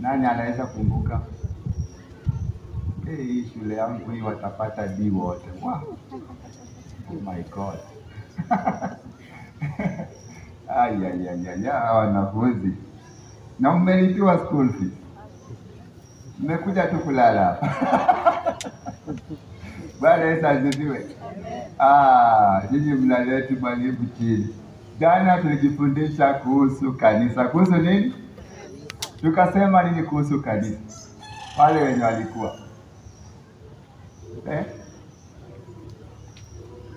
Nani anaweza kumbuka? Hii shule yangu hii watapata D wote. Wow. Oh my God. Wanafunzi. Na mmelipiwa school fees. Mmekuja tu kulala hapa. Bwana Yesu asifiwe. Nyinyi mnaleta mwalimu chini. Jana tulijifundisha kuhusu kanisa. Kuhusu nini? Tukasema nini kuhusu kanisa? Wale wenye walikuwa.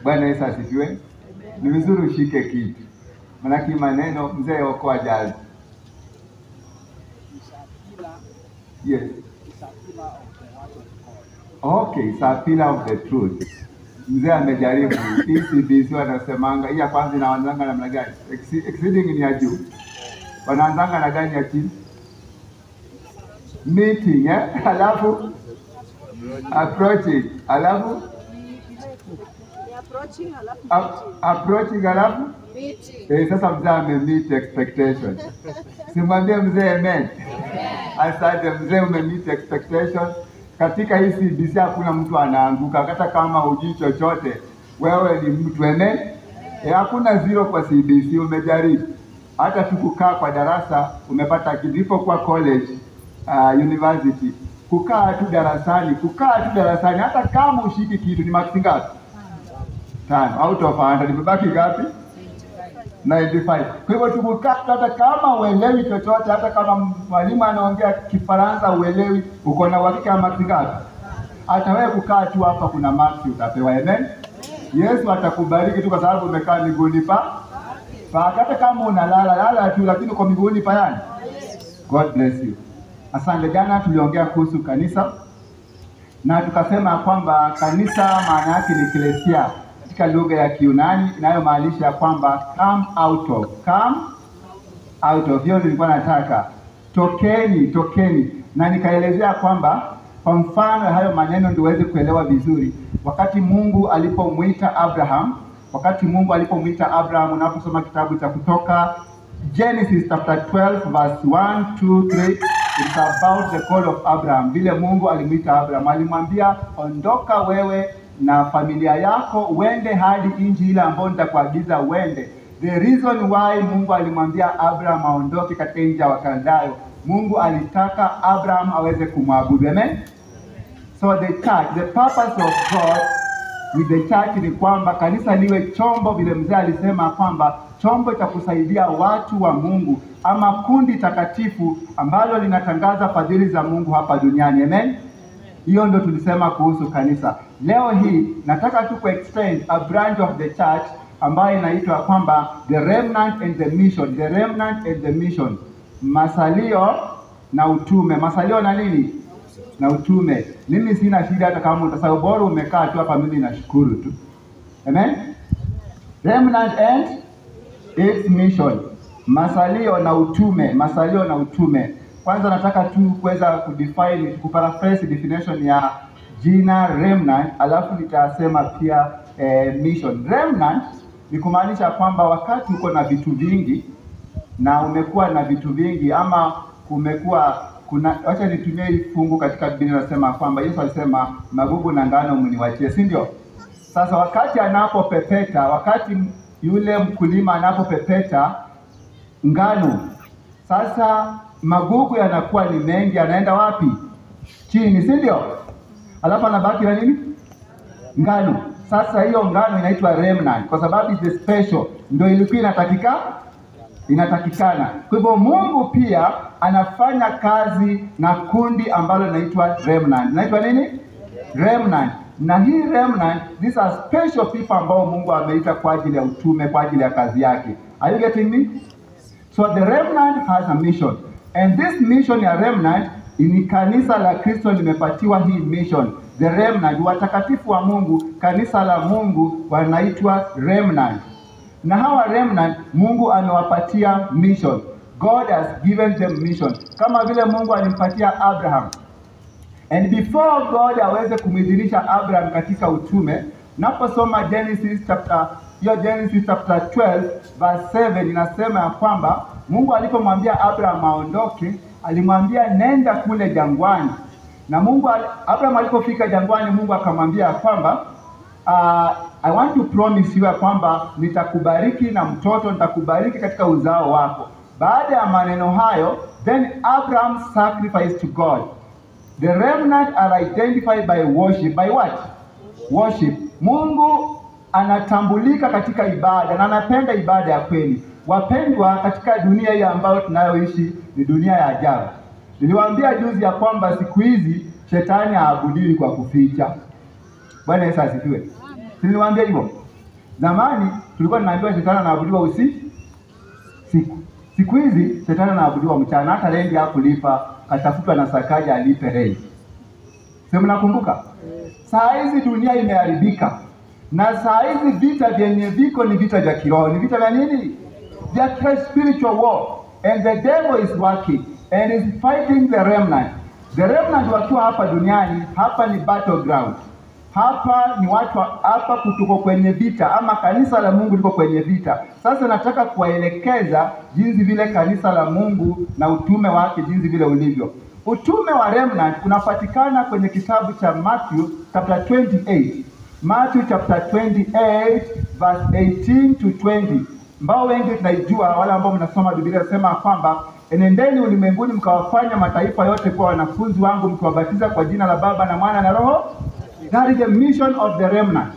Bwana Yesu asifiwe. Ni vizuri ushike kitu. Maana maneno mzee okoa jazi. Yes. Okay, it's a pillar of the truth. Mzee amejaribu. ECBC wanasemanga hii ya kwanza inaanzanga namna gani? Exceeding ni ya juu. Wanaanzanga na gani ya chini? Meeting, Alafu approaching, alafu approaching, alafu meeting. Sasa mzee ame-meet expectations. Simwambie mzee amen. Asante mzee, ume-meet expectations. Katika hii CBC hakuna mtu anaanguka, hata kama hujui chochote, wewe ni mtu amen. Hakuna zero kwa CBC, umejaribu. Hata tukukaa kwa darasa, umepata kidipo kwa college, university. Kukaa tu darasani, hata kama ushiki kitu ni marks ngapi? 5 out of 100, nimebaki ngapi? 95. Kwa hivyo tukukaa hata kama uelewi chochote, hata kama mwalimu anaongea Kifaransa uelewi, uko na uhakika marks ngapi? Hata wewe kukaa tu hapa kuna marks utapewa, amen. Yesu atakubariki tu kwa sababu umekaa miguuni pa. Hata kama unalala tu, lakini uko miguuni pa yani. God bless you. Asante. Jana tuliongea kuhusu kanisa na tukasema kwamba kanisa maana yake ni Ecclesia katika lugha ya Kiyunani, inayomaanisha kwamba come out of. Hiyo nilikuwa nataka tokeni, na nikaelezea kwamba kwa mfano hayo maneno ndio uweze kuelewa vizuri. Wakati Mungu alipomuita Abraham, unaposoma kitabu cha Kutoka, Genesis chapter 12 verse 1, 2, 3, it's about the call of Abraham. Vile Mungu alimuita Abraham, alimwambia ondoka wewe na familia yako uende hadi nchi ile ambayo nitakuagiza uende. The reason why Mungu alimwambia Abraham aondoke katika nchi ya Wakaldayo, Mungu alitaka Abraham aweze kumwabudu. Amen. So the purpose of God with the church ni kwamba kanisa liwe chombo, vile mzee alisema kwamba chombo cha kusaidia watu wa Mungu ama kundi takatifu ambalo linatangaza fadhili za Mungu hapa duniani. Amen. Hiyo ndio tulisema kuhusu kanisa. Leo hii nataka tu explain a branch of the church ambayo inaitwa kwamba the remnant and the mission. The remnant and the mission. Masalio na utume. Masalio na nini? Na utume. Mimi sina shida hata kama utasahau, bora umekaa tu hapa, mimi nashukuru tu. Amen. Remnant and its mission. Masalio na utume. Kwanza nataka tu kuweza kuparaphrase definition ya jina remnant, alafu nitasema pia mission. Remnant ni kumaanisha kwamba wakati uko na vitu vingi na umekuwa na vitu vingi ama acha nitumie hii fungu katika Biblia, nasema kwamba Yesu alisema magugu na ngano mniwachie, si ndio? Sasa wakati wakati yule mkulima anapopepeta ngano, sasa magugu yanakuwa ni mengi, yanaenda wapi? Chini, si ndio? Alafu anabaki na nini? Ngano. Sasa hiyo ngano inaitwa remnant kwa sababu it's special, ndio ilikuwa inatakikana. Kwa hivyo Mungu pia anafanya kazi na kundi ambalo linaitwa remnant. Inaitwa nini? Remnant. Na hii remnant, these are special people ambao Mungu ameita kwa ajili ya utume, kwa ajili ya kazi yake. Are you getting me? So the remnant has a mission. And this mission ya remnant, ni kanisa la Kristo limepatiwa hii mission. The remnant, watakatifu wa Mungu, kanisa la Mungu wanaitwa remnant. Na hawa remnant Mungu amewapatia mission. God has given them mission. Kama vile Mungu alimpatia Abraham. And before God aweze kumidhinisha Abraham katika utume, naposoma Genesis chapter hiyo Genesis chapter 12 verse 7 inasema ya kwamba Mungu alipomwambia Abraham aondoke, alimwambia nenda kule jangwani. Na Abraham alipofika jangwani, Mungu akamwambia ya kwamba I want to promise you ya kwamba nitakubariki na mtoto, nitakubariki katika uzao wako. Baada ya maneno hayo, then Abraham sacrificed to God. The remnant are identified by worship. By what? Worship. Mungu anatambulika katika ibada na anapenda ibada ya kweli. Wapendwa, katika dunia hii ambayo tunayoishi ni dunia ya ajabu. Niliwaambia juzi ya kwamba siku hizi shetani haabudiwi kwa kuficha. Bwana Yesu asifiwe. Niliwaambia hivyo. Zamani tulikuwa tunaambiwa shetani anaabudiwa usiku. Siku hizi shetani anaabudiwa mchana. Hata rendi hakulipa, atafutwa na Sakaja alipe rendi. Sema nakumbuka? Saa hizi dunia imeharibika. Na saa hizi vita vyenye viko ni vita vya kiroho. Ni vita vya nini? Vya spiritual war. And the devil is working and is fighting the remnant. The remnant wakiwa hapa duniani, hapa ni battleground. Hapa ni watu hapa kutuko kwenye vita, ama kanisa la Mungu liko kwenye vita. Sasa nataka kuwaelekeza jinsi vile kanisa la Mungu na utume wake jinsi vile ulivyo. Utume wa remnant unapatikana kwenye kitabu cha Matthew chapter 28. Matthew chapter 28 verse 18 to 20. Ambao wengi tunaijua, wale ambao mnasoma Biblia inasema kwamba enendeni ulimwenguni mkawafanya mataifa yote kuwa wanafunzi wangu, mkiwabatiza kwa jina la Baba na Mwana na Roho. That is the mission of the remnant.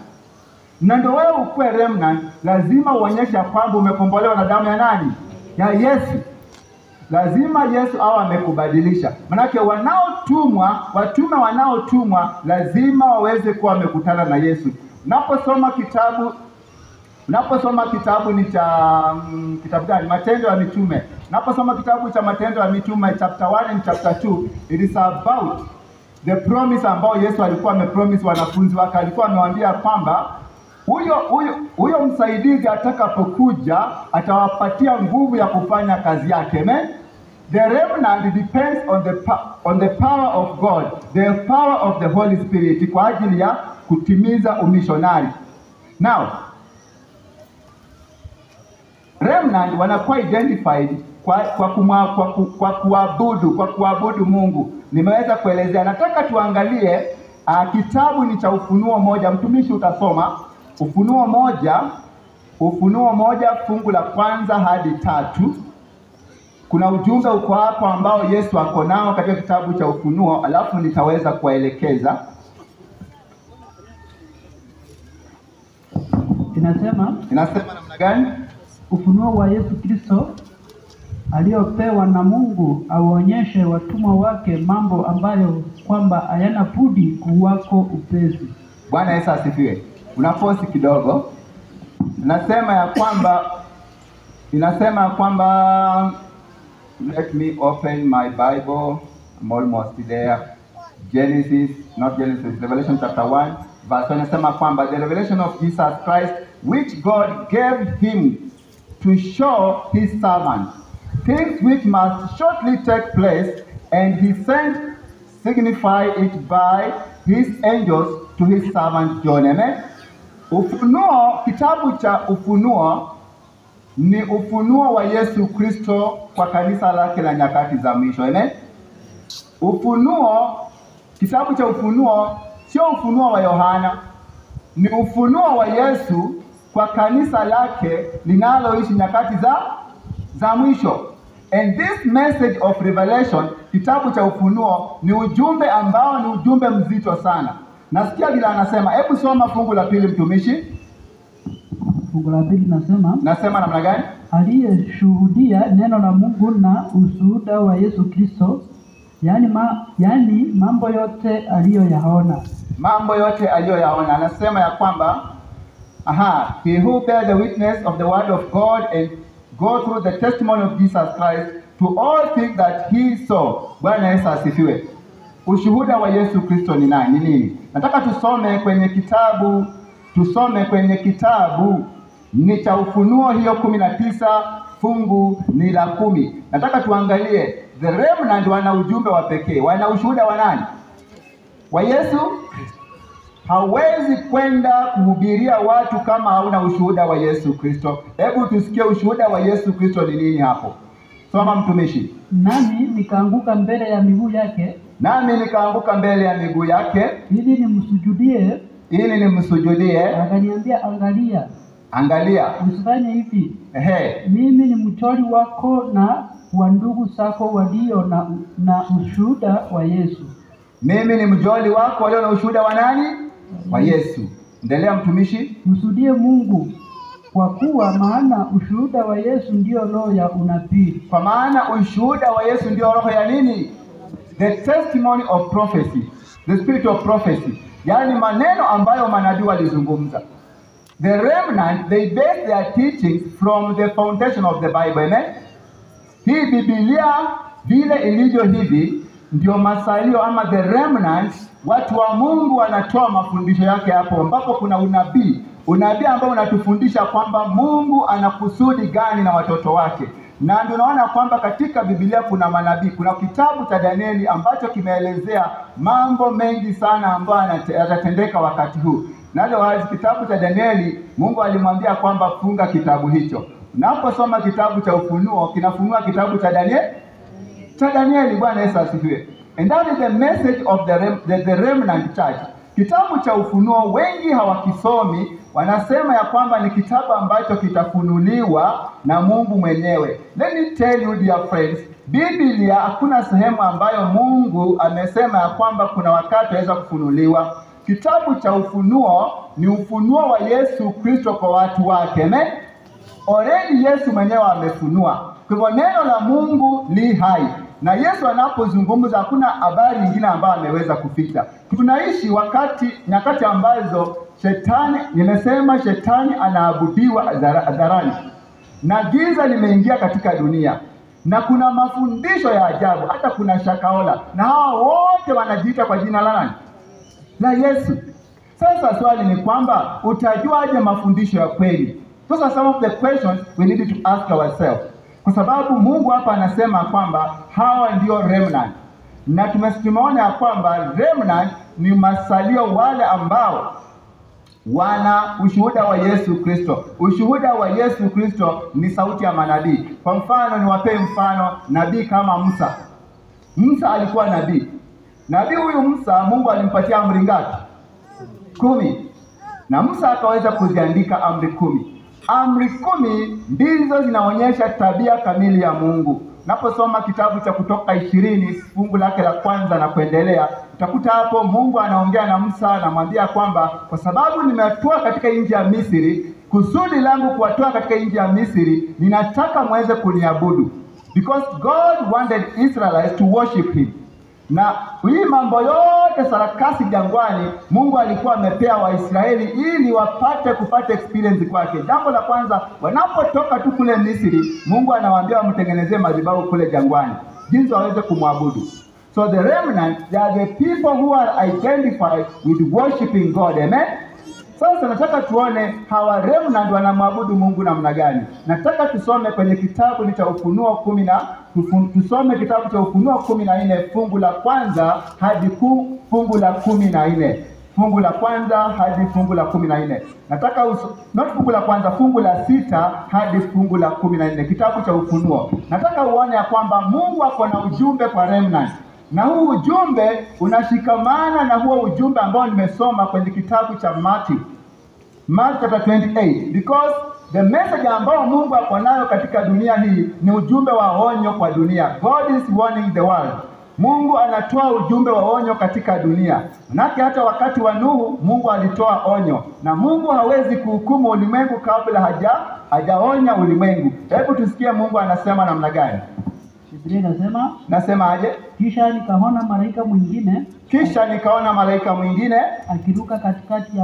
Na ndio wewe ukue remnant, lazima uonyeshe kwamba umekombolewa na damu ya nani? Ya Yesu. Lazima Yesu awe amekubadilisha. Manake watume wanaotumwa lazima waweze kuwa wamekutana na Yesu. Unaposoma kitabu ni cha kitabu gani? Matendo ya Mitume. Unaposoma kitabu cha Matendo ya Mitume chapter 1 and chapter 2, it is about the promise ambao Yesu alikuwa amepromise wanafunzi wake. Alikuwa amewaambia kwamba huyo msaidizi atakapokuja atawapatia nguvu ya kufanya kazi yake. Amen. The remnant depends on the power of God, the power of the Holy Spirit kwa ajili ya kutimiza umishonari. Now, remnant wanakuwa identified kwa kuabudu Mungu. Nimeweza kuelezea. Nataka tuangalie kitabu ni cha Ufunuo 1. Mtumishi utasoma Ufunuo 1 fungu la 1 hadi 3. Kuna ujumbe uko hapo ambao Yesu ako nao katika kitabu cha Ufunuo, alafu nitaweza kuelekeza. Inasema namna gani? Ufunuo wa Yesu Kristo aliyopewa na Mungu awaonyeshe watumwa wake mambo ambayo kwamba hayana budi kuwako upesi. Bwana Yesu asifiwe. Unaposi kidogo. Inasema ya kwamba let me open my Bible. I'm almost there. Revelation chapter 1 verse 1 inasema kwamba the revelation of Jesus Christ which God gave him to show his servants things which must shortly take place, and he sent signify it by his angels to his servant John. Amen. Ufunuo, kitabu cha Ufunuo ni ufunuo wa Yesu Kristo kwa kanisa lake la nyakati za mwisho. Amen. Kitabu cha Ufunuo sio ufunuo wa Yohana, ni ufunuo wa Yesu kwa kanisa lake linaloishi nyakati za mwisho. And this message of revelation, kitabu cha Ufunuo, ni ujumbe ambao ni ujumbe mzito sana. Nasikia vile anasema, hebu soma fungu la 2 mtumishi. Fungu la 2 nasema namna gani? Aliyeshuhudia neno la Mungu na ushuhuda wa Yesu Kristo, yani mambo yote aliyoyaona. Mambo yote aliyoyaona. Anasema ya kwamba he who bear the witness of the word of God and go through the testimony of Jesus Christ to all things that he saw. Bwana Yesu asifiwe. Ushuhuda wa Yesu Kristo ni nini? Nataka tusome kwenye kitabu ni cha Ufunuo hiyo 19 fungu ni la 10. Nataka tuangalie the remnant wana ujumbe wa pekee. Wana ushuhuda wa nani? Wa Yesu Kristo. Hauwezi kwenda kuhubiria watu kama hauna ushuhuda wa Yesu Kristo. Hebu tusikie ushuhuda wa Yesu Kristo ni nini hapo. Soma mtumishi. Nami nikaanguka mbele ya miguu yake. Nami nikaanguka mbele ya miguu yake. Ili nimsujudie. Ili nimsujudie. Akaniambia, angalia. Angalia. Usifanye hivi. Ehe. Mimi ni mchori wako na wa ndugu zako walio na ushuhuda wa Yesu. Mimi ni mjoli wako walio na ushuhuda wa nani? Wa Yesu. Endelea mtumishi. Msujudie Mungu, kwa kuwa maana ushuhuda wa Yesu ndio roho ya unabii. Kwa maana ushuhuda wa Yesu ndio roho ya nini? The testimony of prophecy. The spirit of prophecy. Yani maneno ambayo manabii walizungumza. The remnant, they base their teachings from the foundation of the Bible. Amen? Hii Biblia vile ilivyo hivi ndio masalio ama the remnant. Watu wa Mungu wanatoa mafundisho yake hapo ambapo kuna unabii. Unabii ambao unatufundisha kwamba Mungu ana kusudi gani na watoto wake. Na ndio unaona kwamba katika Biblia kuna manabii. Kuna kitabu cha Danieli ambacho kimeelezea mambo mengi sana ambayo yatatendeka wakati huu. Nalo wazi kitabu cha Danieli, Mungu alimwambia kwamba funga kitabu hicho. Unaposoma kitabu cha Ufunuo, kinafunua kitabu cha Danieli. Bwana Yesu asifiwe. And that is the message of the remnant church. Kitabu cha Ufunuo wengi hawakisomi, wanasema ya kwamba ni kitabu ambacho kitafunuliwa na Mungu mwenyewe. Let me tell you dear friends, Biblia hakuna sehemu ambayo Mungu amesema ya kwamba kuna wakati aweza kufunuliwa. Kitabu cha Ufunuo ni ufunuo wa Yesu Kristo kwa watu wake. Amen? Already Yesu mwenyewe amefunua. Kwa hivyo neno la Mungu li hai. Na Yesu anapozungumza hakuna habari nyingine ambayo ameweza kuficha. Tunaishi nyakati ambazo shetani anaabudiwa hadharani. Na giza limeingia katika dunia. Na kuna mafundisho ya ajabu, hata kuna shakaola. Na hawa wote wanajiita kwa jina la nani? La Yesu. Sasa swali ni kwamba utajuaje mafundisho ya kweli? Those are some of the questions we need to ask ourselves. Kwa sababu Mungu hapa anasema kwamba hawa ndio remnant. Na tumeona ya kwamba remnant ni masalio wale ambao wana ushuhuda wa Yesu Kristo. Ushuhuda wa Yesu Kristo ni sauti ya manabii. Kwa mfano, niwapee mfano nabii kama Musa. Musa alikuwa nabii. Nabii huyu Musa, Mungu alimpatia amri ngapi? 10. Na Musa akaweza kuziandika amri 10. Amri 10 ndizo zinaonyesha tabia kamili ya Mungu. Naposoma kitabu cha Kutoka 20 fungu lake la kwanza na kuendelea, utakuta hapo Mungu anaongea na Musa, anamwambia kwamba kwa sababu nimewatoa katika nchi ya Misri, kusudi langu kuwatoa katika nchi ya Misri, ninataka muweze kuniabudu. Because God wanted Israelites to worship him. Na hii mambo yote sarakasi jangwani, Mungu alikuwa amepea Waisraeli ili kupata experience kwake. Jambo la kwanza, wanapotoka tu kule Misri, Mungu anawaambia wamtengenezee madhabahu kule jangwani, jinsi waweze kumwabudu. So the remnant, they are the people who are identified with worshiping God. Amen? Sasa nataka tuone hawa remnant wanamwabudu Mungu namna gani. Nataka tusome kwenye kitabu cha Ufunuo 14 fungu la kwanza hadi fungu la 14. Fungu la kwanza hadi fungu la 14. Nataka not fungu la kwanza, fungu la 6 hadi fungu la 14. Kitabu cha Ufunuo. Nataka uone ya kwamba Mungu ako na ujumbe kwa remnant. Na huu ujumbe unashikamana na huo ujumbe ambao nimesoma kwenye kitabu cha Matthew chapter 28, because the message ambao Mungu ako nayo katika dunia hii ni ujumbe wa onyo kwa dunia. God is warning the world. Mungu anatoa ujumbe wa onyo katika dunia. Manake hata wakati wa Nuhu Mungu alitoa onyo, na Mungu hawezi kuhukumu ulimwengu kabla hajaonya ulimwengu. Hebu tusikie Mungu anasema namna gani. Biblia nasema aje? Kisha nikaona malaika mwingine akiruka katikati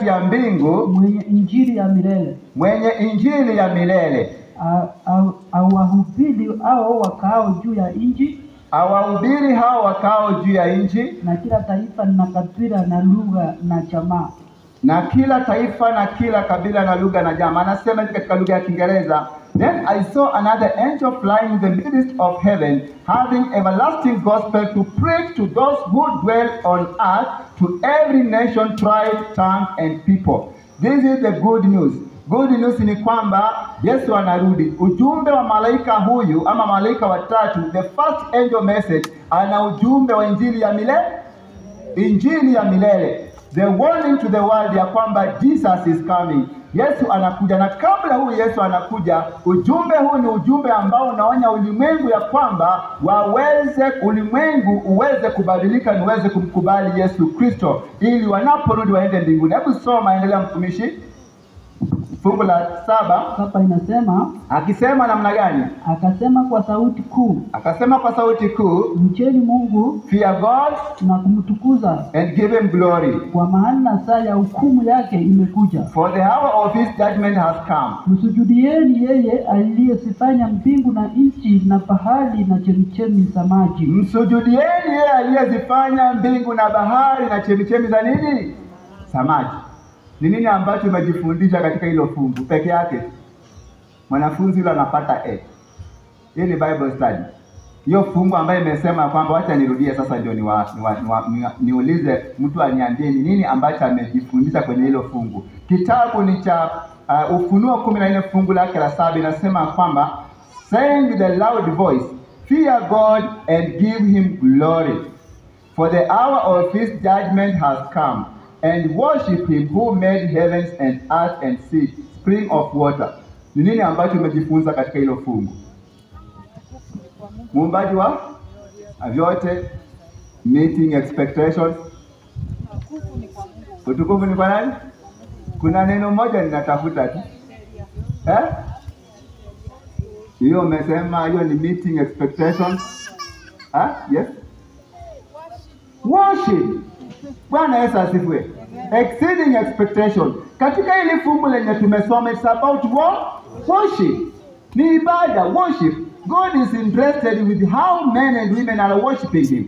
ya mbingu, mwenye injili ya milele. Awahubiri hao wakao juu ya nchi, na kila taifa na kabila na lugha na jamaa. na kila taifa na kila kabila na lugha na jamaa. Anasema hivi katika lugha ya Kiingereza, then I saw another angel flying in the midst of heaven, having everlasting gospel to preach to those who dwell on earth, to every nation, tribe, tongue and people. This is the good news. Good news ni kwamba Yesu anarudi. Ujumbe wa malaika huyu ama malaika watatu, the first angel message, ana ujumbe wa injili ya milele. Injili ya milele. The warning to the world ya kwamba Jesus is coming. Yesu anakuja, na kabla huyu Yesu anakuja, ujumbe huu ni ujumbe ambao unaonya ulimwengu ya kwamba ulimwengu uweze kubadilika, niweze kumkubali Yesu Kristo ili wanaporudi waende mbinguni. Hebu soma, endelea mtumishi. Fungu la 7. Hapa inasema, akisema namna gani? Akasema kwa sauti kuu. Akasema kwa sauti kuu, mcheni Mungu, fear God, na kumtukuza, and give him glory, kwa maana saa ya hukumu yake imekuja. for the hour of his judgment has come. Msujudieni yeye aliyezifanya mbingu na nchi na bahari na chemichemi za maji. Msujudieni yeye aliyezifanya mbingu na bahari na chemichemi za nini? Za maji. Ni nini ambacho umejifundisha katika hilo fungu peke yake? Mwanafunzi yule anapata A. Hii ni Bible study. Hiyo fungu ambayo imesema kwamba, wacha nirudie sasa ndio niulize mtu aniambie ni nini ambacho amejifundisha kwenye hilo fungu. Kitabu ni cha Ufunuo 14 fungu lake la 7, inasema kwamba, saying with a loud voice, fear God and give him glory, for the hour of his judgment has come, and worship him who made heavens and earth and sea, spring of water. Ni nini ambacho umejifunza katika hilo fungu? Muumbaji wa vyote, meeting expectations. Utukufu ni kwa nani? Kuna neno moja ninatafuta tu. Hiyo umesema hiyo ni meeting expectations. Yes. Worship. Bwana Yesu asifiwe. Exceeding expectation. Katika ile fungu lenye tumesoma, it's about worship. Ni ibada, worship. God is interested with how men and women are worshiping him.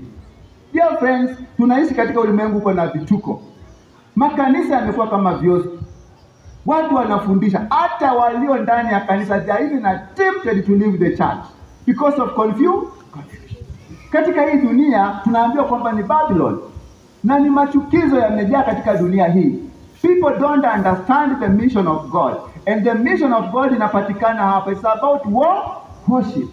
Dear friends, tunaishi katika ulimwengu uko na vituko. Makanisa yamekuwa kama vioski. Watu wanafundisha, hata walio ndani ya kanisa, they are even tempted to leave the church because of confusion. Katika hii dunia tunaambiwa kwamba ni Babylon. Na ni machukizo yamejaa katika dunia hii. People don't understand the mission of God. And the mission of God inapatikana hapa. It's about worship.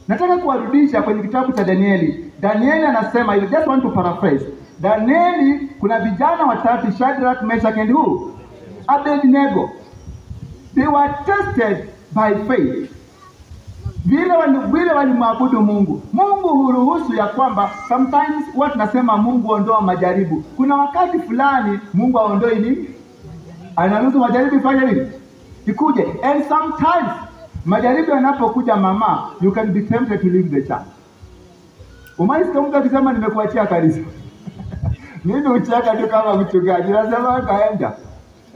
Nataka kuwarudisha kwenye kitabu cha Danieli. Danieli anasema, I just want to paraphrase. Danieli, kuna vijana watatu, Shadrach, Meshach and who? Abednego. They were tested by faith. Vile walimwabudu Mungu. Mungu huruhusu ya kwamba sometimes watu nasema Mungu ondoa majaribu. Kuna wakati fulani Mungu aondoi nini? Anaruhusu majaribu ifanye nini? Ikuje. And sometimes majaribu yanapokuja, mama, you can be tempted to leave the church. Umaisikia mtu akisema nimekuachia kanisa. Mimi uchaka tu kama mchungaji, nasema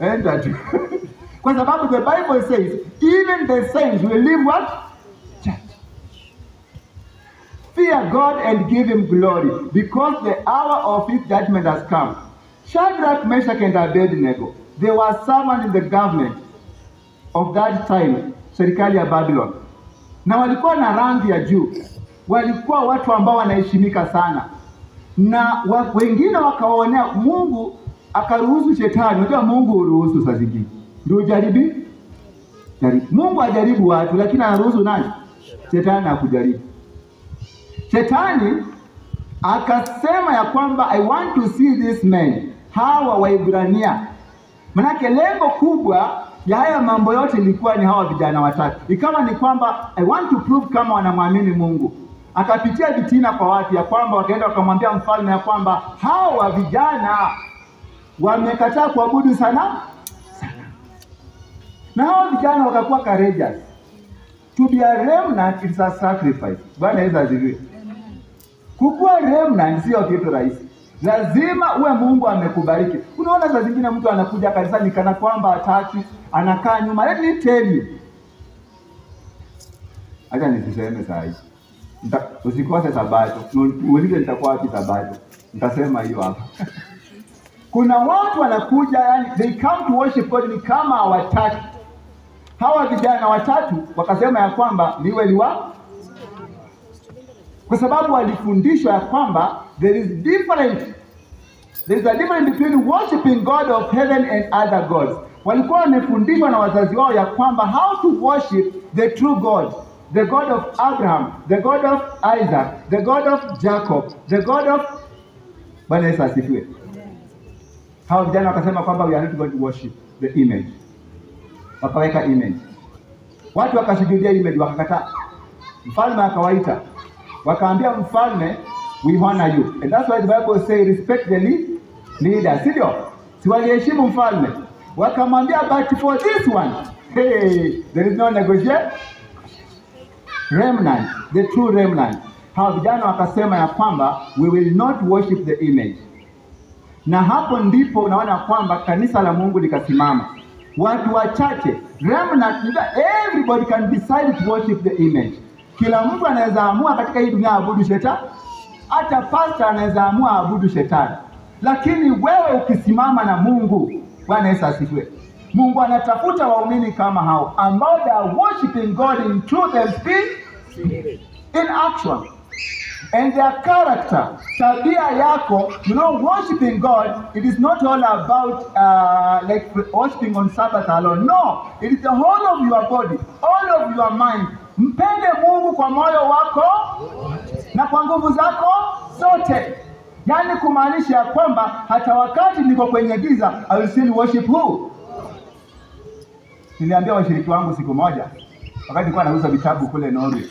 enda tu. Kwa sababu the Bible says even the saints will leave what? Fear God and give him glory, because the hour of his judgment has come. Shadrach, Meshach and Abednego, they were servants in the government of that time, serikali ya Babylon. Na walikuwa na rangi ya juu. Walikuwa watu ambao wanaheshimika sana. Na wengine wakaonea, Mungu akaruhusu shetani. Unajua Mungu huruhusu saa zingine. Ndio jaribu. Mungu ajaribu watu, lakini anaruhusu nani? Shetani akujaribu. Shetani akasema ya kwamba, I want to see this man, hawa Waibrania. Manake lengo kubwa ya haya mambo yote ilikuwa ni hawa vijana watatu. Ikawa ni kwamba I want to prove kama wanamwamini Mungu. Akapitia vitina kwa watu ya kwamba wakaenda wakamwambia mfalme ya kwamba hawa vijana wamekataa kuabudu sana. Na hawa vijana wakakuwa courageous. To be a remnant is a sacrifice. Bwana Yesu asifiwe. Kukua remnant sio kitu rahisi. Lazima uwe Mungu amekubariki. Unaona saa zingine mtu anakuja kanisani kana kwamba hataki, anakaa nyuma. Let me tell you. Acha nisiseme saa hii. Usikose Sabato. Muulize nitakuwa wapi Sabato. Nitasema hiyo hapa. Kuna watu wanakuja, yani they come to worship God ni kama watatu. Hawa vijana watatu wakasema ya kwamba niwe liwa, kwa sababu walifundishwa ya kwamba there is a difference between worshiping God of heaven and other gods. Walikuwa wamefundishwa na wazazi wao ya kwamba how to worship the true God, the God of Abraham, the God of Isaac, the God of Jacob, the God of... Bwana Yesu asifiwe. Hao vijana wakasema kwamba we are not going to worship the image. Wakaweka image. Watu wakasujudia image, wakakataa. Mfalme akawaita. Wakaambia mfalme, we honor you. And that's why the Bible says respect the leader. Sio? Si waliheshimu mfalme. Wakamwambia but for this one, hey, there is no negotiation. Remnant, the true remnant. Hao vijana wakasema ya kwamba we will not worship the image. Na hapo ndipo unaona kwamba kanisa la Mungu likasimama. Watu wachache, remnant, everybody can decide to worship the image. Kila mtu anaweza amua katika hii dunia abudu shetani. Hata pastor anaweza amua abudu shetani. Lakini wewe ukisimama na Mungu, Bwana Yesu asifiwe, Mungu anatafuta waumini kama hao ambao they are worshiping God in truth and spirit, in action. And their character, tabia yako, worshiping God, it is not all about like worshiping on Sabbath alone. No, it is the whole of your body, all of your mind. Mpende Mungu kwa moyo wako na kwa nguvu zako zote. Yani kumaanisha kwamba hata wakati niko kwenye giza, I will still worship who? Niliambia washiriki wangu siku moja, wakati nilikuwa nauza vitabu kule Norway.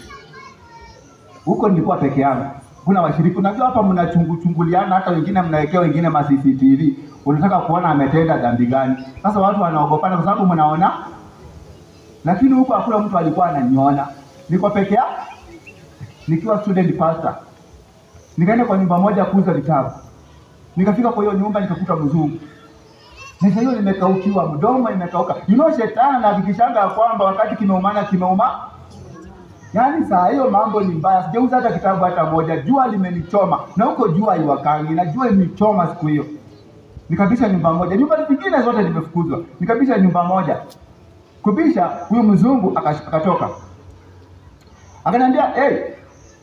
Huko nilikuwa peke yangu. Kuna washiriki, unajua hapa mnachunguliana, hata wengine mnawekewa wengine ma CCTV. Unataka kuona ametenda dhambi gani. Sasa watu wanaogopana kwa sababu mnaona. Lakini huko hakuna mtu alikuwa ananiona. Niko peke yangu. Nikiwa student pastor. Nikaenda kwa nyumba moja kuuza vitabu. Nikafika kwa hiyo nyumba nikakuta mzungu. Sasa hiyo nimekaukiwa, mdomo imekauka. Shetani anahakikishanga kwamba wakati kimeuma. Yaani saa hiyo mambo ni mbaya. Sijauza hata kitabu hata moja. Jua limenichoma. Na huko jua haiwakangi. Na jua imenichoma siku hiyo. Nikabisha nyumba moja. Nyumba zingine zote nimefukuzwa. Nikabisha nyumba moja. Kubisha, huyu mzungu akatoka. Akaniambia, "Hey."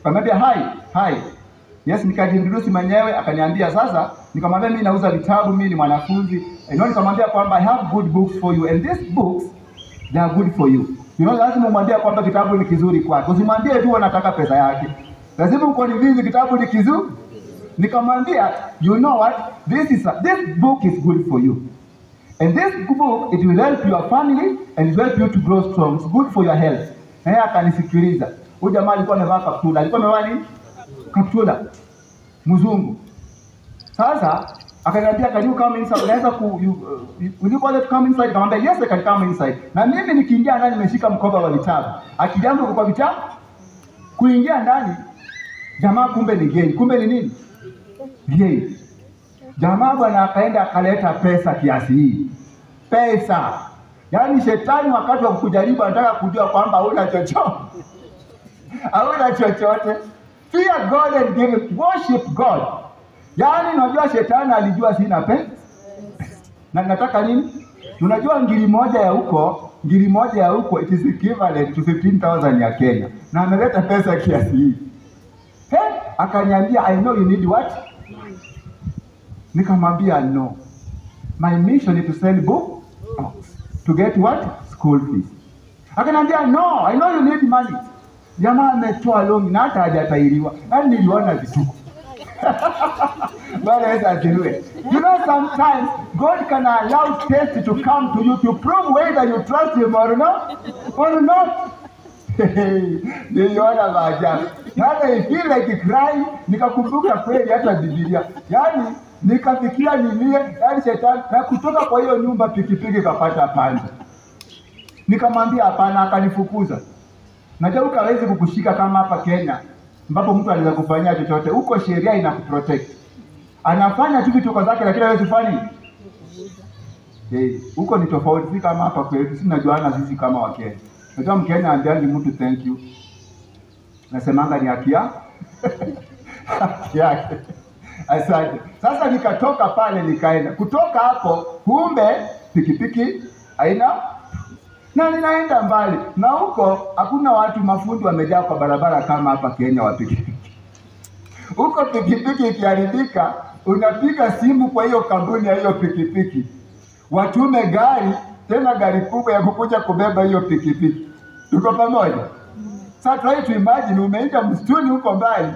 Akamwambia, "Hi." Yes, nikajiintroduce mwenyewe, akaniambia sasa, nikamwambia mimi nauza vitabu, mimi ni mwanafunzi. Nikamwambia kwamba I have good books for you and these books they are good for you. Lazima umwambie kwamba kitabu ni kizuri kwako. Usimwambie tu unataka pesa yake. Lazima ukonvince kitabu ni kizuri. Nikamwambia, you know what? This book is good for you. And this book, it will help your family and it will help you to grow strong. It's good for your health. Na yeye akanisikiliza. Huyu jamaa alikuwa amevaa kaptula. Alikuwa amevaa nini? Kaptula. Mzungu. Sasa akaniambia, "Can you come inside?" Unaweza will you bother to come inside? Nikamwambia, "Yes, I can come inside." Na mimi nikiingia ndani nimeshika mkoba wa vitabu. Akijangu kwa vitabu. Kuingia ndani, jamaa kumbe ni gay. Kumbe ni nini? Gay. Jamaa bwana akaenda akaleta pesa kiasi hii. Pesa. Yaani shetani wakati wa kujaribu anataka kujua kwamba huna chochote. Hauna chochote. Fear God and give him, worship God. Yaani unajua shetani alijua sina pesa. Na nataka nini? Unajua ngiri moja ya huko it is equivalent to 15,000 ya Kenya. Na ameleta pesa kiasi hii. Akaniambia, "I know you need what?" Nikamwambia, "No. My mission is to sell books. To get what? School fees." Akaniambia, "No, I know you need money." Jamaa ametoa longi na hata hajatairiwa. Yaani niliona vituko. Bwana Yesu asifiwe. Sometimes God can allow test to come to you to prove whether you trust him or not. Niliona maajabu. Hata I feel like crying, nikakumbuka kweli hata Biblia. Yaani nikafikia nilie, yaani shetani na kutoka kwa hiyo nyumba pikipiki kapata panja. Nikamwambia hapana, akanifukuza. Najua hawezi kukushika kama hapa Kenya, ambapo mtu anaweza kufanyia chochote. Huko sheria inakuprotect. Anafanya tu vitu zake lakini hawezi kufanya. Huko ni tofauti kama hapa kwetu. Sisi tunajuana sisi kama Wakenya. Najua Mkenya ambiangi mtu thank you. Nasemanga ni haki yake. Asante. Sasa nikatoka pale nikaenda. Kutoka hapo kumbe pikipiki haina na ninaenda mbali. Na huko hakuna watu mafundi wamejaa kwa barabara kama hapa Kenya wa pikipiki. Huko pikipiki ikiharibika, unapiga simu kwa hiyo kampuni ya hiyo pikipiki. Watume gari, tena gari kubwa ya kukuja kubeba hiyo pikipiki. Tuko pamoja? Sasa try to imagine umeenda msituni huko mbali,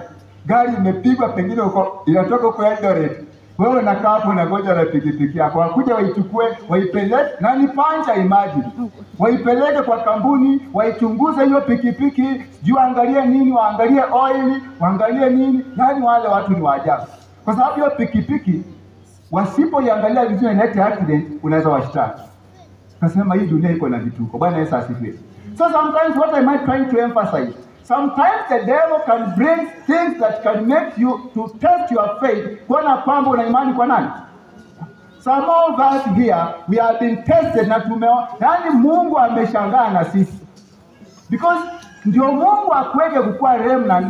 gari imepigwa pengine huko inatoka huko Eldoret. Wewe unakaa hapo unangoja na pikipiki yako. Wakuja waichukue, waipeleke na ni panja imagine. Waipeleke kwa kampuni, waichunguze hiyo pikipiki, sijui angalie nini, waangalie oil, waangalie nini. Yaani wale watu ni waajabu. Kwa sababu hiyo pikipiki wasipoiangalia vizuri inaleta accident, unaweza washtaki. Nasema hii dunia iko na vituko. Bwana Yesu asifiwe. So sometimes what am I trying to emphasize? Sometimes the devil can bring things that can make you to test your faith. Kuona kwamba una imani kwa nani? Some of us here, we have been tested na yaani Mungu ameshangaa na sisi. Because ndio Mungu akuweke kukua remnant.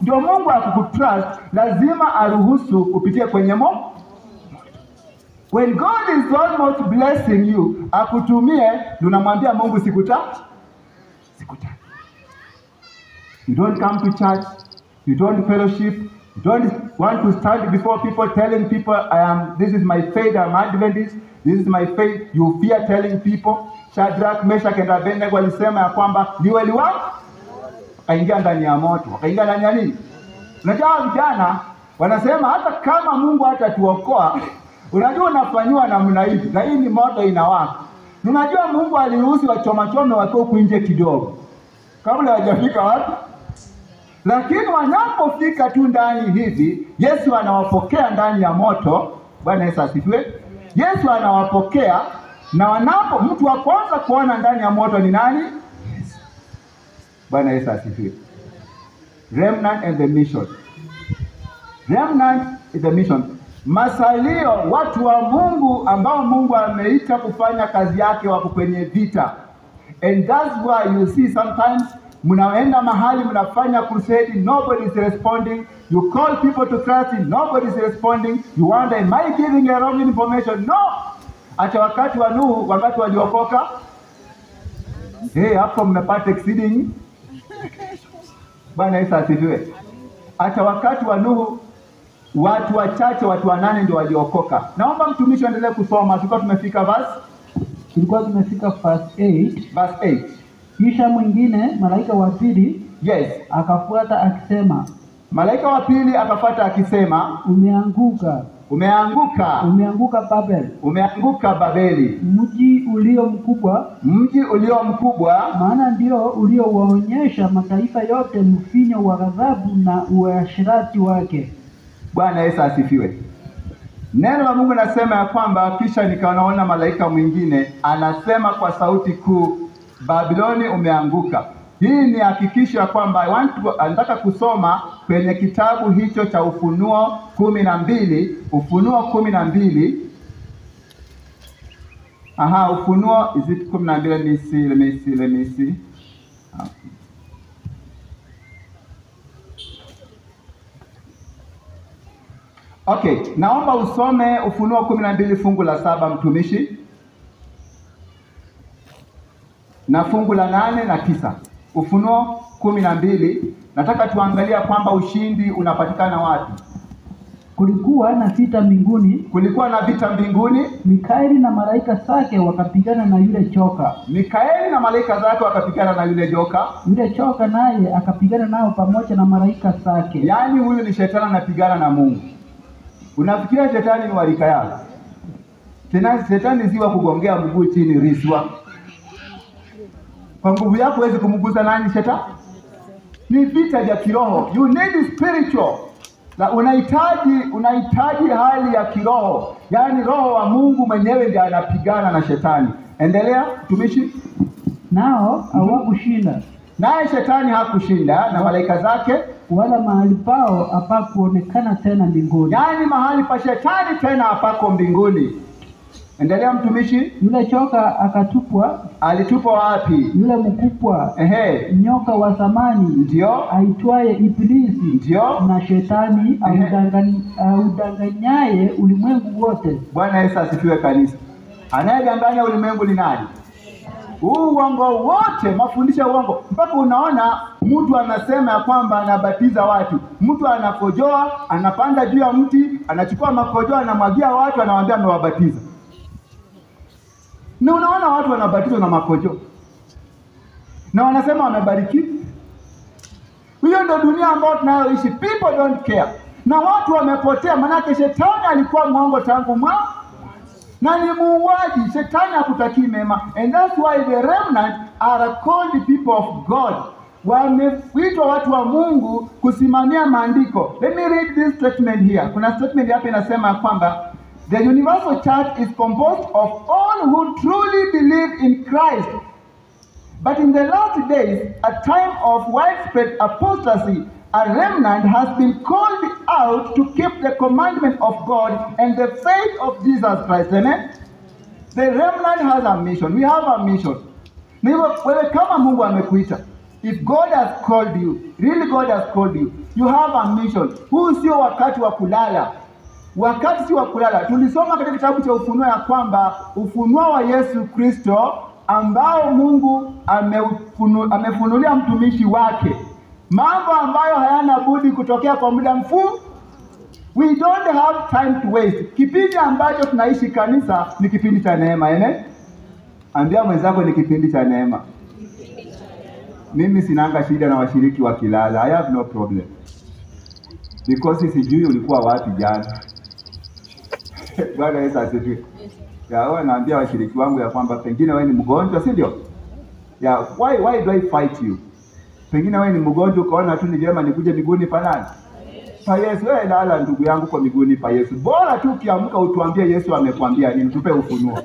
Ndio Mungu akukutrust, lazima aruhusu kupitia kwenye moto. When God is almost blessing you, akutumie, unamwambia Mungu sikutaki. You don't come to church, you don't fellowship, you don't want to stand before people telling people, this is my faith, I'm Adventist, this is my faith. You fear telling people. Shadrach, Meshach and Abednego walisema ya kwamba ni wali wako, wakaingia ndani ya moto. Wakaingia ndani ya nini? Unajua vijana wanasema hata kama Mungu hatatuokoa, unajua unafanywa namna hivi, na hii ni moto inawaka. Unajua Mungu aliruhusu wachomachome wako huku nje kidogo kabla hawajafika wapi. Lakini wanapofika tu ndani hivi, Yesu anawapokea ndani ya moto. Bwana Yesu asifiwe. Yesu anawapokea, na mtu wa kwanza kuona ndani ya moto ni nani? Yesu. Bwana Yesu asifiwe. Remnant and the mission. Remnant is the mission. Masalio, watu wa Mungu ambao Mungu ameita kufanya kazi yake wako kwenye vita. And that's why you see sometimes mnaenda mahali mnafanya crusade, nobody is responding. You call people to Christ, nobody is responding. You wonder, am I giving a wrong information? No. Hata wakati wa Nuhu, wakati waliokoka, hapo mmepata exceeding. Bwana Yesu asifiwe. Hata wakati wa Nuhu, watu wachache, watu 8 ndio waliokoka. Naomba mtumishi aendelee kusoma. Tulikuwa tumefika verse 8. Kisha mwingine malaika wa pili akafuata akisema, malaika wa pili akafuata akisema, umeanguka Babeli, mji ulio mkubwa, maana ndio uliowaonyesha mataifa yote mfinyo wa ghadhabu na uasherati wake. Bwana Yesu asifiwe. Neno la Mungu nasema ya kwamba kisha nikaona malaika mwingine anasema kwa sauti kuu, Babiloni umeanguka. Hii ni hakikisho kwamba nataka kusoma kwenye kitabu hicho cha Ufunuo 12. Ufunuo 12. Ufunuo is it 12? Let me see. Okay, naomba usome Ufunuo 12 fungu la 7 mtumishi, na fungu la 8 na 9. Ufunuo 12, nataka tuangalia kwamba ushindi unapatikana wapi. Kulikuwa na vita mbinguni. Mikaeli na malaika zake wakapigana na yule joka. Yule joka naye akapigana nao pamoja na malaika zake. Yaani huyu ni shetani anapigana na Mungu. Unafikiria shetani ni walika yako? Tena shetani ziwa kugongea mguu chini riswa. Kwa nguvu yako huwezi kumgusa nani shetani? Ni vita vya kiroho. You need spiritual. Na unahitaji hali ya kiroho. Yaani roho wa Mungu mwenyewe ndiye anapigana na shetani. Endelea mtumishi. Nao hawakushinda. Naye shetani hakushinda na malaika zake, wala mahali pao hapakuonekana tena mbinguni. Yaani mahali pa shetani tena hapako mbinguni. Endelea mtumishi. Yule choka akatupwa. Alitupwa wapi? Yule mkubwa, nyoka wa zamani, ndio aitwaye Ibilisi, ndio na Shetani, audanganyaye ulimwengu wote. Bwana Yesu asifiwe kanisa. Anayedanganya ulimwengu ni nani? Uongo wote, mafundisho ya uongo. Mpaka unaona mtu anasema ya kwamba anabatiza watu. Mtu anakojoa, anapanda juu ya mti, anachukua makojoa, anamwagia watu, anawaambia amewabatiza. Na unaona watu wanabatizwa na makojoa, na wanasema wamebarikiwa. Hiyo ndio dunia ambayo tunayoishi. People don't care. Na watu wamepotea, manake Shetani alikuwa mwongo tangu mwanzo. Na ni muuaji. Shetani hakutakii mema. And that's why the remnant are called people of God. Wameitwa watu wa Mungu kusimamia maandiko. Let me read this statement here. Kuna statement hapa inasema kwamba the universal church is composed of all who truly believe in Christ. But in the last days, a time of widespread apostasy, a remnant has been called out to keep the commandment of God and the faith of Jesus Christ. Amen? The remnant has a mission. We have a mission. Na hivyo wewe kama Mungu amekuita, if God has called you, really God has called you, you have a mission. Huu sio wakati wa kulala. Wakati si wa kulala. Tulisoma katika kitabu cha Ufunuo ya kwamba ufunuo wa Yesu Kristo ambao Mungu amefunulia mtumishi wake, mambo ambayo hayana budi kutokea kwa muda mfupi. We don't have time to waste. Kipindi ambacho tunaishi kanisa ni kipindi cha neema. Amen? Ambia mwenzako ni kipindi cha neema. Mimi sinanga shida na washiriki wa kilala. I have no problem. Because sijui ulikuwa wapi jana. Bwana Yesu asifiwe. Ya naambia washiriki wangu ya kwamba pengine wewe ni mgonjwa, si ndio? Ya why do I fight you? Pengine wewe ni mgonjwa ukaona tu ni vyema nikuje miguuni pa nani? Pa Yesu. Wewe lala ndugu yangu kwa miguuni pa Yesu. Bora tu ukiamka utuambie Yesu amekwambia nini, tupe ufunuo.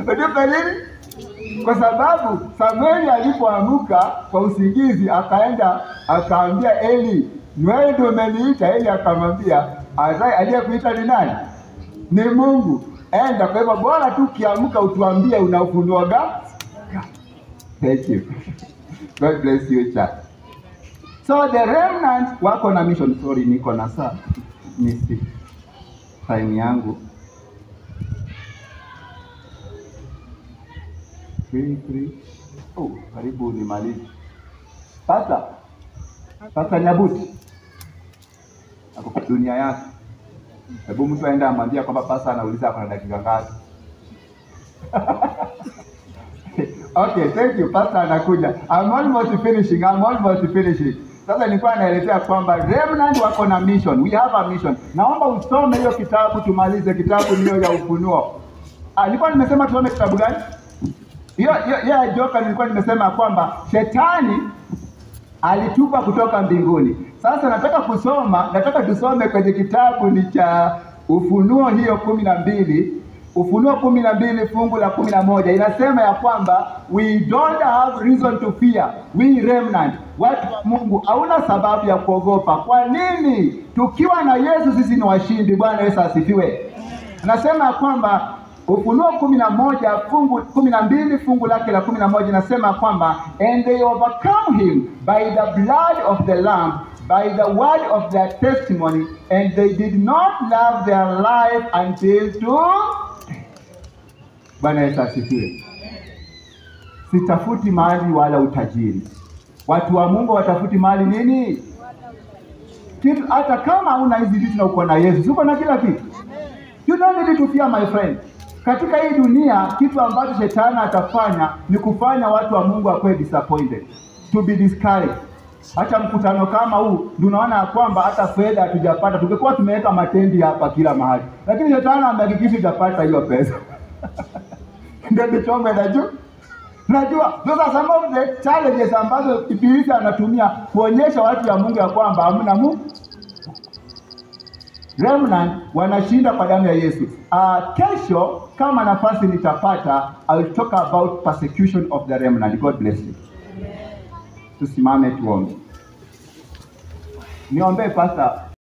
Utupe nini? Kwa sababu Samueli alipoamka kwa usingizi akaenda akaambia Eli, wewe ndio umeniita. Eli akamwambia, aliyekuita ni nani? Ni Mungu. Enda. Kwa hivyo bora tu ukiamka utuambie una ufunuo gani. Thank you. God bless you, church. So the remnant wako na mission. Sorry, niko na saa. Misi time yangu. Free. Oh, karibu nimalize. Pasta Nyabuti. Ako kwa dunia yake. Hebu mtu aenda amwambia kwamba pasta anauliza kwa dakika ngapi. Okay, thank you. Pastor anakuja. I'm almost finishing. Sasa nilikuwa naelezea kwamba remnant wako na mission. We have a mission. Naomba usome hiyo kitabu tumalize. Kitabu niyo ya Ufunuo. Nilikuwa nimesema tusome kitabu gani? Hiyo joka nilikuwa nimesema kwamba Shetani alitupa kutoka mbinguni. Sasa nataka tusome kwenye kitabu ni cha Ufunuo hiyo 12. Ufunuo 12 fungu la 11 inasema ya kwamba we don't have reason to fear. We remnant, watu wa Mungu, hauna sababu ya kuogopa. Kwa nini? Tukiwa na Yesu sisi ni washindi. Bwana Yesu asifiwe. Anasema ya kwamba Ufunuo 12 fungu lake la 11 inasema kwamba and they overcome him by the blood of the lamb, by the word of their testimony, and they did not love their life until to... Bwana Yesu asifiwe. Sitafuti mali wala utajiri. Watu wa Mungu watafuti mali nini? Kitu, hata kama una hizi vitu na uko na Yesu, uko na kila kitu. You don't need to fear, my friend. Katika hii dunia kitu ambacho Shetani atafanya ni kufanya watu wa Mungu wakuwe disappointed, to be discouraged. Hata mkutano kama huu tunaona kwamba hata fedha hatujapata. Tungekuwa tumeweka matendi hapa kila mahali, lakini Shetani amehakikisha hujapata hiyo pesa. Ndio tuchome najua those are some of the challenges ambazo Ibilisi anatumia kuonyesha watu ya Mungu ya kwamba hamna Mungu. Remnant wanashinda kwa damu ya Yesu. Kesho kama nafasi nitapata, I will talk about persecution of the remnant. God bless you. Tusimame tuombe. Niombe pastor.